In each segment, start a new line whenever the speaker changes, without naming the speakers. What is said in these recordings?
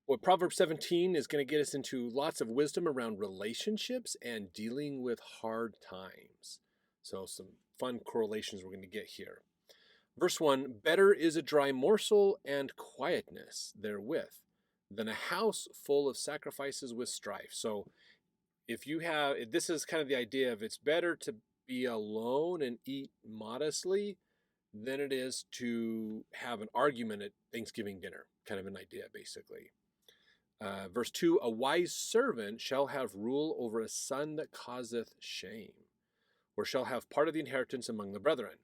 Well, Proverbs 17 is going to get us into lots of wisdom around relationships and dealing with hard times. So, some fun correlations we're going to get here. Verse 1, better is a dry morsel and quietness therewith than a house full of sacrifices with strife. So, if you have, this is kind of the idea of it's better to be alone and eat modestly than it is to have an argument at Thanksgiving dinner, kind of an idea, basically. Verse 2, a wise servant shall have rule over a son that causeth shame, or shall have part of the inheritance among the brethren.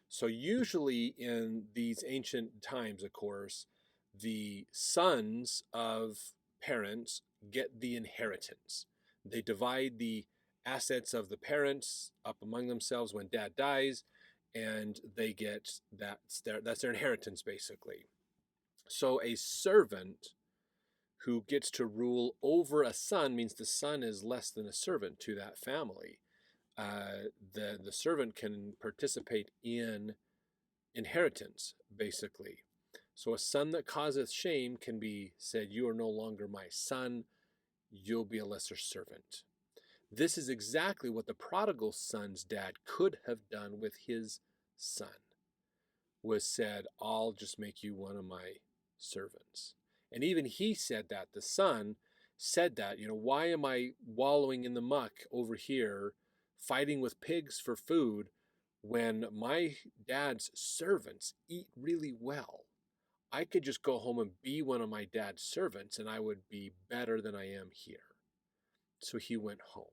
So usually in these ancient times, of course, the sons of parents get the inheritance. They divide the assets of the parents up among themselves when dad dies, and they get that's their inheritance, basically. So a servant who gets to rule over a son means the son is less than a servant to that family. The servant can participate in inheritance, basically. So a son that causeth shame can be said, you are no longer my son, you'll be a lesser servant. This is exactly what the prodigal son's dad could have done with his son, was said, I'll just make you one of my servants. And even he said that, the son said that, why am I wallowing in the muck over here, fighting with pigs for food, when my dad's servants eat really well? I could just go home and be one of my dad's servants, and I would be better than I am here. So he went home.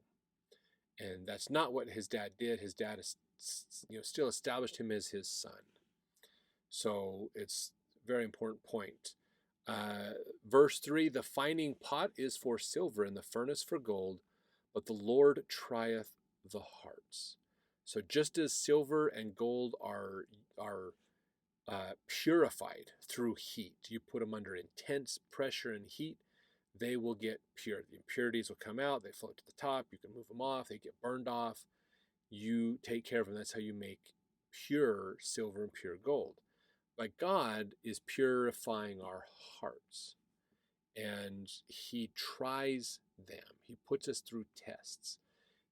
And that's not what his dad did. His dad still established him as his son. So it's a very important point. Verse 3, the finding pot is for silver and the furnace for gold, but the Lord trieth the hearts. So just as silver and gold are purified through heat, you put them under intense pressure and heat, they will get pure. The impurities will come out, they float to the top, you can move them off, they get burned off. You take care of them. That's how you make pure silver and pure gold. But God is purifying our hearts, and he tries them. He puts us through tests.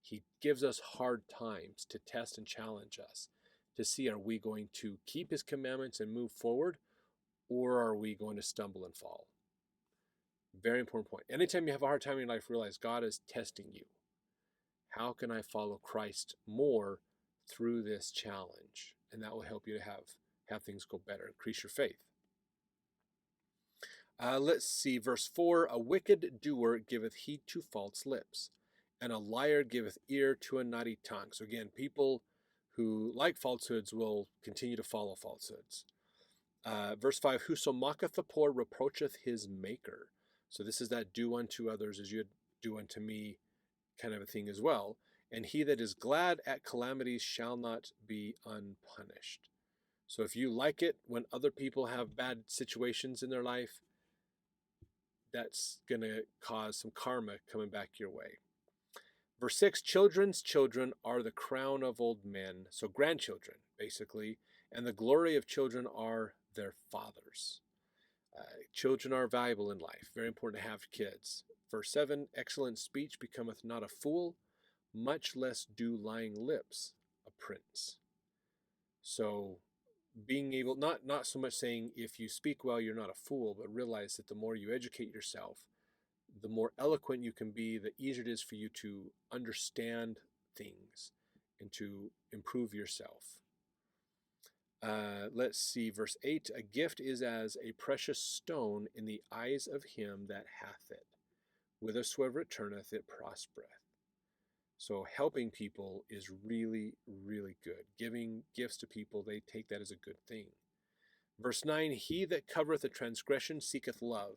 He gives us hard times to test and challenge us to see, are we going to keep his commandments and move forward, or are we going to stumble and fall? Very important point. Anytime you have a hard time in your life, realize God is testing you. How can I follow Christ more through this challenge? And that will help you to have things go better, increase your faith. Let's see, verse 4, a wicked doer giveth heed to false lips, and a liar giveth ear to a naughty tongue. So again, people who like falsehoods will continue to follow falsehoods. Verse 5, whoso mocketh the poor reproacheth his maker. So this is that do unto others as you do unto me kind of a thing as well. And he that is glad at calamities shall not be unpunished. So if you like it when other people have bad situations in their life, that's going to cause some karma coming back your way. Verse 6, children's children are the crown of old men. So grandchildren, basically. And the glory of children are their fathers. Children are valuable in life. Very important to have kids. Verse 7, excellent speech becometh not a fool, much less do lying lips a prince. So being able, not so much saying if you speak well, you're not a fool, but realize that the more you educate yourself, the more eloquent you can be, the easier it is for you to understand things and to improve yourself. Let's see, verse 8, a gift is as a precious stone in the eyes of him that hath it. Whithersoever it turneth, it prospereth. So helping people is really, really good. Giving gifts to people, they take that as a good thing. Verse 9, he that covereth a transgression seeketh love,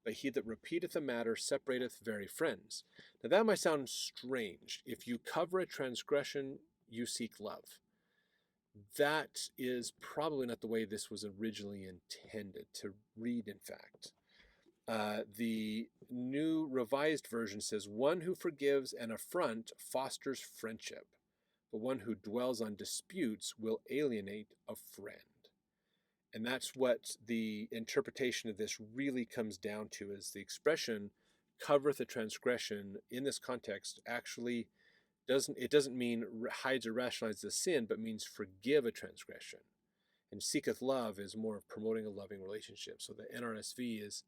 but he that repeateth a matter separateth very friends. Now that might sound strange. If you cover a transgression, you seek love. That is probably not the way this was originally intended to read, in fact. The New Revised Version says, one who forgives an affront fosters friendship, but one who dwells on disputes will alienate a friend. And that's what the interpretation of this really comes down to, is the expression covereth a transgression in this context actually doesn't mean hides or rationalizes the sin, but means forgive a transgression. And seeketh love is more of promoting a loving relationship. So the NRSV is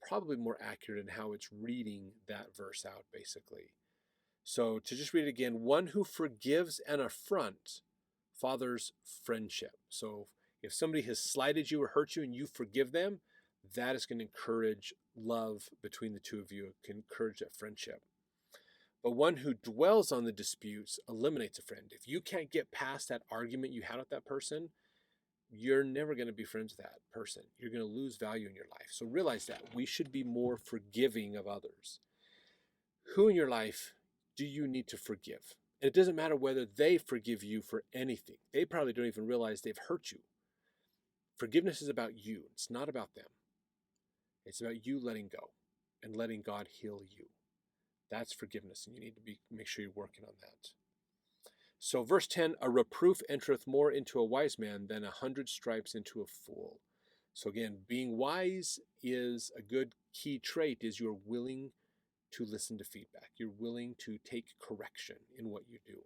probably more accurate in how it's reading that verse out, basically. So to just read it again, one who forgives an affront fathers friendship. So if somebody has slighted you or hurt you and you forgive them, that is going to encourage love between the two of you. It can encourage that friendship. But one who dwells on the disputes eliminates a friend. If you can't get past that argument you had with that person, you're never going to be friends with that person. You're going to lose value in your life. So realize that we should be more forgiving of others. Who in your life do you need to forgive? And it doesn't matter whether they forgive you for anything. They probably don't even realize they've hurt you. Forgiveness is about you. It's not about them. It's about you letting go and letting God heal you. That's forgiveness, and you need to make sure you're working on that. So verse 10, a reproof entereth more into a wise man than 100 stripes into a fool. So again, being wise is a good key trait, is you're willing to listen to feedback. You're willing to take correction in what you do.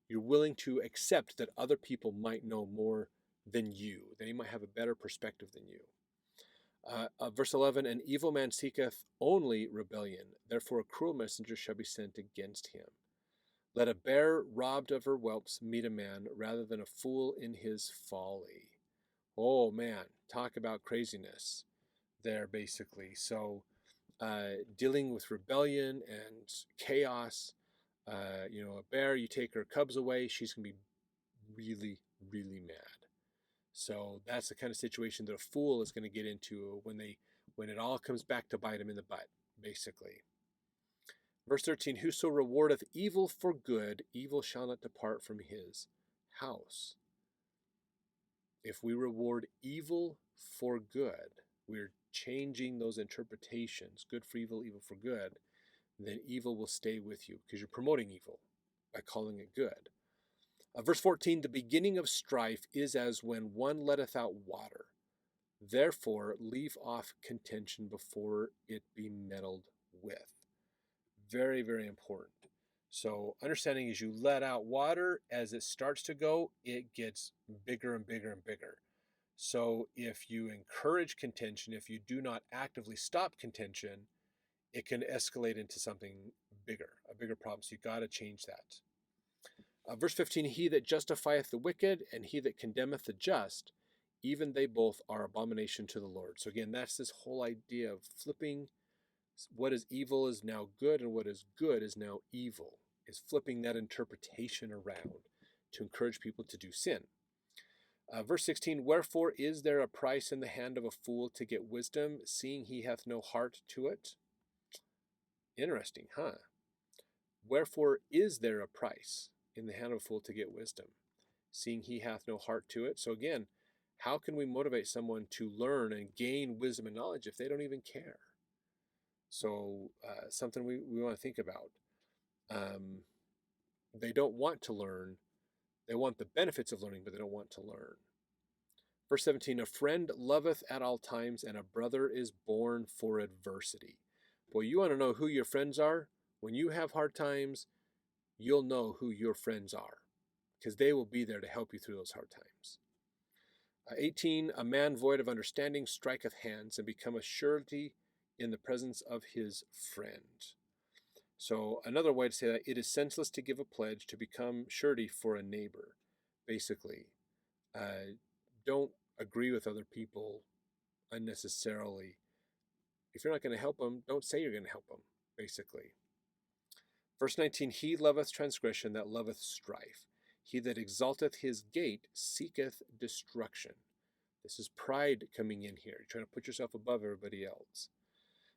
You're willing to accept that other people might know more than you. They might have a better perspective than you. Verse 11, an evil man seeketh only rebellion. Therefore a cruel messenger shall be sent against him. Let a bear robbed of her whelps meet a man rather than a fool in his folly. Oh man, talk about craziness there, basically. So dealing with rebellion and chaos, a bear, you take her cubs away, she's going to be really, really mad. So that's the kind of situation that a fool is going to get into when it all comes back to bite him in the butt, basically. Verse 13, whoso rewardeth evil for good, evil shall not depart from his house. If we reward evil for good, we're changing those interpretations, good for evil, evil for good, then evil will stay with you because you're promoting evil by calling it good. Verse 14, the beginning of strife is as when one letteth out water. Therefore, leave off contention before it be meddled with. Very, very important. So understanding as you let out water, as it starts to go, it gets bigger and bigger and bigger. So if you encourage contention, if you do not actively stop contention, it can escalate into something bigger, a bigger problem. So you got to change that. Verse 15, he that justifieth the wicked and he that condemneth the just, even they both are abomination to the Lord. So again, that's this whole idea of flipping what is evil is now good and what is good is now evil, is flipping that interpretation around to encourage people to do sin. Verse 16, wherefore is there a price in the hand of a fool to get wisdom, seeing he hath no heart to it? Interesting, huh? Wherefore is there a price in the hand of a fool to get wisdom, seeing he hath no heart to it? So again, how can we motivate someone to learn and gain wisdom and knowledge if they don't even care? So something we want to think about. They don't want to learn. They want the benefits of learning, but they don't want to learn. Verse 17, a friend loveth at all times, and a brother is born for adversity. Boy, you want to know who your friends are? When you have hard times, you'll know who your friends are, because they will be there to help you through those hard times. 18, a man void of understanding striketh hands, and becometh surety in the presence of his friend. So another way to say that, it is senseless to give a pledge to become surety for a neighbor. Basically, don't agree with other people unnecessarily. If you're not going to help them, don't say you're going to help them, basically. Verse 19, he loveth transgression that loveth strife. He that exalteth his gate seeketh destruction. This is pride coming in here. You're trying to put yourself above everybody else.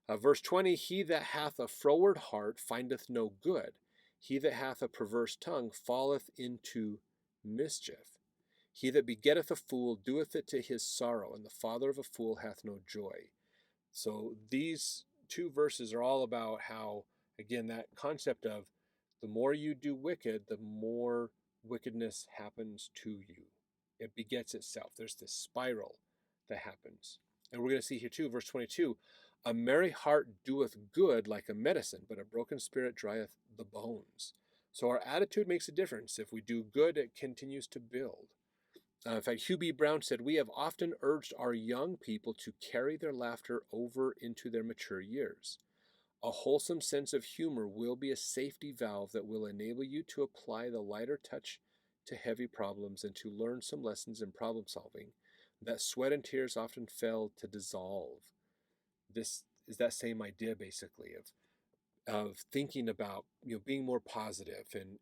Verse 20, he that hath a froward heart findeth no good. He that hath a perverse tongue falleth into mischief. He that begetteth a fool doeth it to his sorrow, and the father of a fool hath no joy. So these two verses are all about how, again, that concept of the more you do wicked, the more wickedness happens to you. It begets itself. There's this spiral that happens. And we're going to see here too, verse 22, a merry heart doeth good like a medicine, but a broken spirit drieth the bones. So our attitude makes a difference. If we do good, it continues to build. In fact, Hugh B. Brown said, we have often urged our young people to carry their laughter over into their mature years. A wholesome sense of humor will be a safety valve that will enable you to apply the lighter touch to heavy problems and to learn some lessons in problem solving that sweat and tears often fail to dissolve. This is that same idea basically of thinking about, being more positive and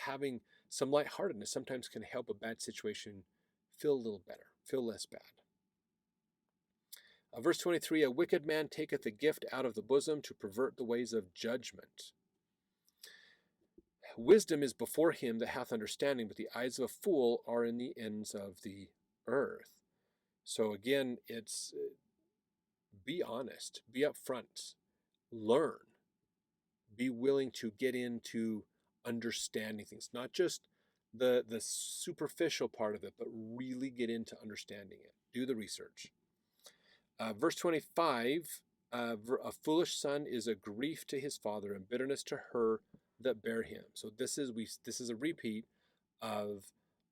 having some lightheartedness sometimes can help a bad situation feel a little better, feel less bad. Verse 23, a wicked man taketh a gift out of the bosom to pervert the ways of judgment. Wisdom is before him that hath understanding, but the eyes of a fool are in the ends of the earth. So again, it's be honest, be upfront, learn, be willing to get into understanding things, not just the superficial part of it, but really get into understanding it. Do the research. Verse 25, a foolish son is a grief to his father and bitterness to her that bear him. So this is a repeat of,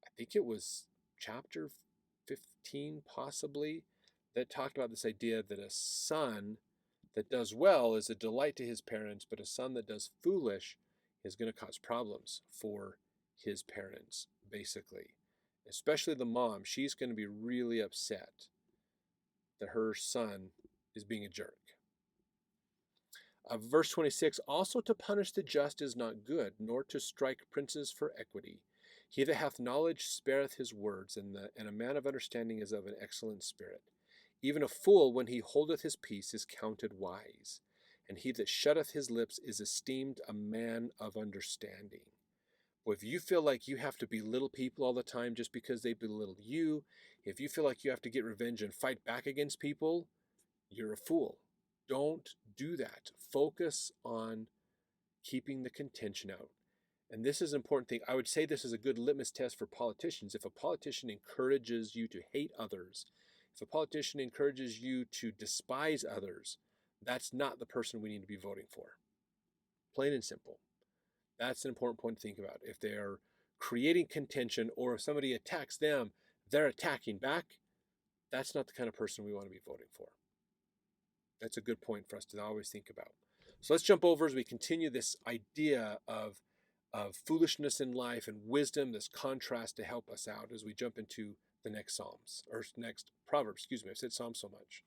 I think it was chapter 15 possibly, that talked about this idea that a son that does well is a delight to his parents, but a son that does foolish is going to cause problems for his parents, basically. Especially the mom. She's going to be really upset that her son is being a jerk. Verse 26, also to punish the just is not good, nor to strike princes for equity. He that hath knowledge spareth his words, and a man of understanding is of an excellent spirit. Even a fool, when he holdeth his peace, is counted wise, and he that shutteth his lips is esteemed a man of understanding. Well, if you feel like you have to belittle people all the time just because they belittle you, if you feel like you have to get revenge and fight back against people, you're a fool. Don't do that. Focus on keeping the contention out. And this is an important thing. I would say this is a good litmus test for politicians. If a politician encourages you to hate others, if a politician encourages you to despise others, that's not the person we need to be voting for. Plain and simple. That's an important point to think about. If they're creating contention or if somebody attacks them, they're attacking back, that's not the kind of person we want to be voting for. That's a good point for us to always think about. So let's jump over as we continue this idea of foolishness in life and wisdom, this contrast to help us out as we jump into the next Psalms, or next Proverbs, I've said Psalms so much.